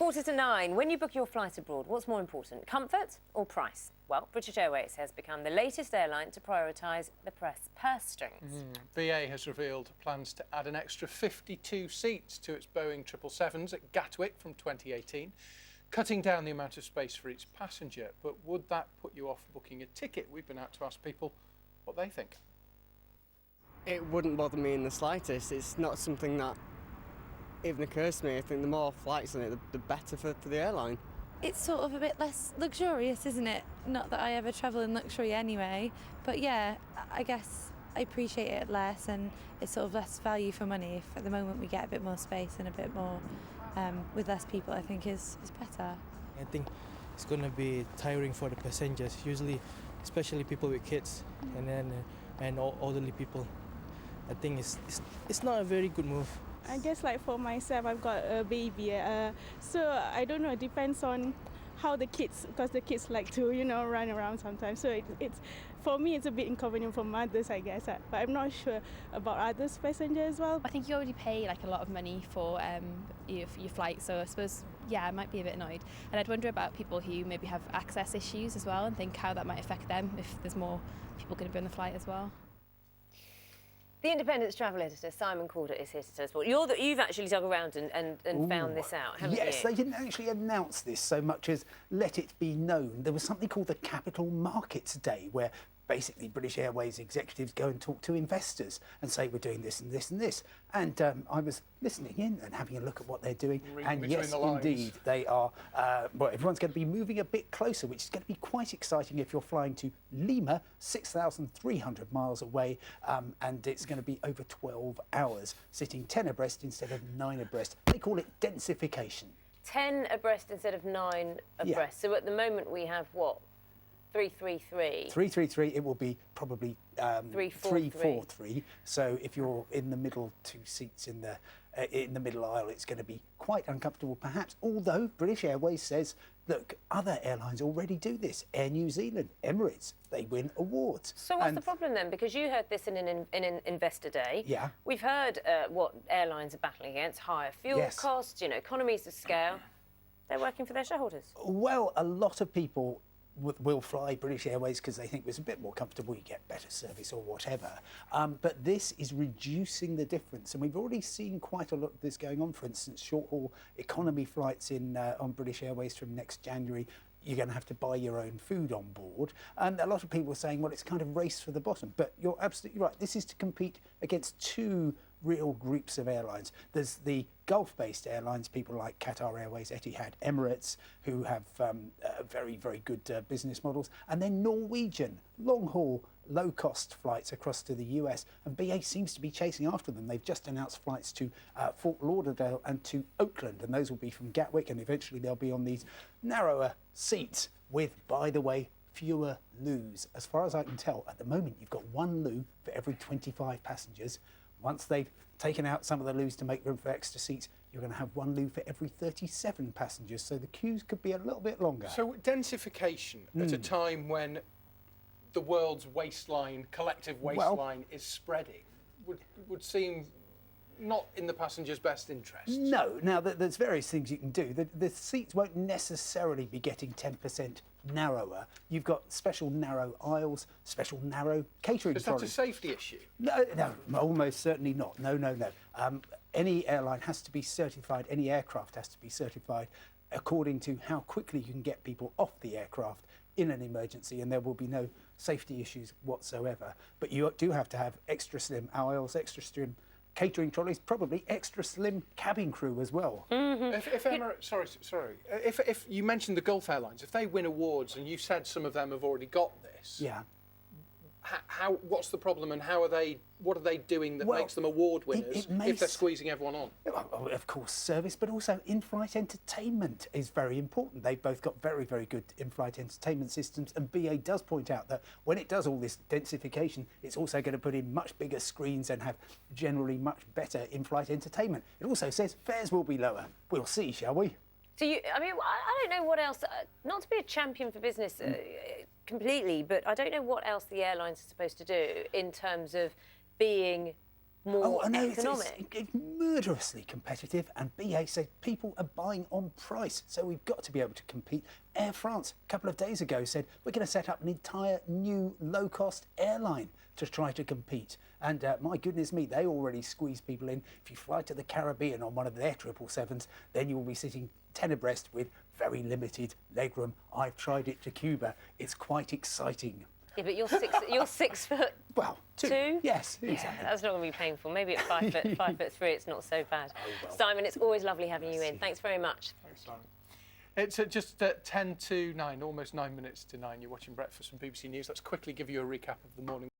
8:45. When you book your flight abroad, what's more important, comfort or price? Well, British Airways has become the latest airline to prioritise the purse strings. BA has revealed plans to add an extra 52 seats to its Boeing 777s at Gatwick from 2018, cutting down the amount of space for each passenger. But would that put you off booking a ticket? We've been out to ask people what they think. It wouldn't bother me in the slightest. It's not something that even occurs to me. I think the more flights on it, the better for the airline. It's sort of a bit less luxurious, isn't it? Not that I ever travel in luxury anyway, but yeah, I guess I appreciate it less and it's sort of less value for money. If at the moment we get a bit more space and a bit more with less people, I think is better. I think it's going to be tiring for the passengers, usually, especially people with kids and elderly people. I think it's not a very good move. I guess like for myself, I've got a baby, so I don't know, it depends on how the kids, because the kids like to, run around sometimes. So it's for me, it's a bit inconvenient for mothers, I guess, but I'm not sure about others passengers as well. I think you already pay like a lot of money for your flight, so I suppose, yeah, I might be a bit annoyed. And I'd wonder about people who maybe have access issues as well and think how that might affect them if there's more people going to be on the flight as well. The Independent's travel editor, Simon Calder, is here to tell us more. You've actually dug around and found this out, haven't you? Yes, they didn't actually announce this so much as let it be known. There was something called the Capital Markets Day, where basically British Airways executives go and talk to investors and say, we're doing this and this and this. And I was listening in and having a look at what they're doing. And yes, indeed, they are, well, everyone's going to be moving a bit closer, which is going to be quite exciting if you're flying to Lima, 6,300 miles away, and it's going to be over 12 hours, sitting 10 abreast instead of 9 abreast. They call it densification. 10 abreast instead of 9 abreast. Yeah. So at the moment we have what? 333. 333. It will be probably 343. So if you're in the middle 2 seats in the middle aisle, it's going to be quite uncomfortable, perhaps. Although British Airways says, look, other airlines already do this. Air New Zealand, Emirates, they win awards. So what's the problem then? Because you heard this in an investor day. Yeah. We've heard what airlines are battling against: higher fuel costs, economies of scale. They're working for their shareholders. Well, a lot of people will fly British Airways because they think it's a bit more comfortable, you get better service or whatever. But this is reducing the difference. And we've already seen quite a lot of this going on. For instance, short-haul economy flights on British Airways from next January, you're going to have to buy your own food on board. And a lot of people are saying, well, it's kind of race for the bottom. But you're absolutely right. This is to compete against two real groups of airlines. There's the Gulf-based airlines, people like Qatar Airways, Etihad, Emirates, who have very, very good business models. And then Norwegian, long-haul, low-cost flights across to the US. And BA seems to be chasing after them. They've just announced flights to Fort Lauderdale and to Oakland. And those will be from Gatwick. And eventually they'll be on these narrower seats with, by the way, fewer loos. As far as I can tell, at the moment, you've got one loo for every 25 passengers. Once they've taken out some of the loos to make room for extra seats, you're going to have one loo for every 37 passengers. So the queues could be a little bit longer. So densification at a time when the world's waistline, collective waistline, is spreading, would seem not in the passenger's best interest. No. Now, there's various things you can do. The seats won't necessarily be getting 10% narrower. You've got special narrow aisles, special narrow catering trolleys. Is that a safety issue? No, almost certainly not. No. Any airline has to be certified, any aircraft has to be certified according to how quickly you can get people off the aircraft in an emergency, and there will be no safety issues whatsoever. But you do have to have extra slim aisles, extra slim catering trolleys, probably extra slim cabin crew as well. If Emirates, sorry. If you mentioned the Gulf Airlines, if they win awards, and you said some of them have already got this, yeah. What's the problem, and what are they doing that makes them award winners if they're squeezing everyone on? Well, of course, service, but also in-flight entertainment is very important. They've both got very, very good in-flight entertainment systems, and BA does point out that when it does all this densification, it's also going to put in much bigger screens and have generally much better in-flight entertainment. It also says fares will be lower. We'll see, shall we? So I don't know what else, not to be a champion for business completely, but I don't know what else the airlines are supposed to do in terms of being more I know, economic. it's murderously competitive, and BA said people are buying on price, so we've got to be able to compete. Air France, a couple of days ago, said we're going to set up an entire new low-cost airline to try to compete. And my goodness me, they already squeeze people in. If you fly to the Caribbean on one of their 777s, then you will be sitting 10 abreast with very limited legroom. I've tried it to Cuba. It's quite exciting. Yeah, but you're 6 foot. Well, two. Yes, Yeah, exactly. that's not going to be painful. Maybe at 5'3", it's not so bad. Oh, well. Simon, it's always lovely having you in. Thanks very much. Thanks, Simon. It's just 10 to 9, almost 9 minutes to 9. You're watching Breakfast from BBC News. Let's quickly give you a recap of the morning.